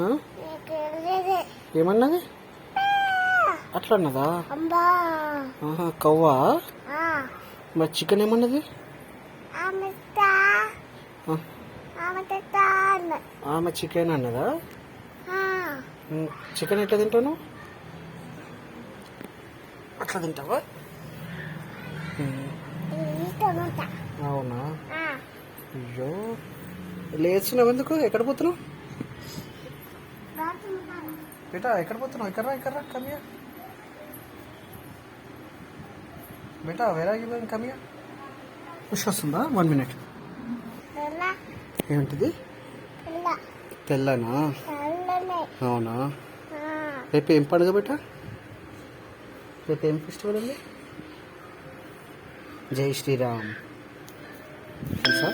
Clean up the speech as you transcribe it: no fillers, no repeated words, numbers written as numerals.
ఆ? ఏమన్నది? అట్లా అన్నదా? ఆహా, కవ్వా. మరి చికెన్ ఏమన్నది? ఆమె చికెన్ అన్నదా? చికెన్ ఎట్లా తింటాను? అట్లా తింటావా? అవునా? అయ్యో, లేచినావు ఎందుకు? ఎక్కడ పోతున్నావు బేటా? ఎక్కడ పోతున్నావు? ఇక్కడ కమియా బేటా. వేరే కమియా. పుష్ వస్తుందా? 1 minute. ఏంటిది? తెల్లనా? అవునా? రేపు ఏం పండుగ బేటా? రేపు ఏం ఫెస్టివల్ ఉంది? జై శ్రీరామ్ తెలుసా?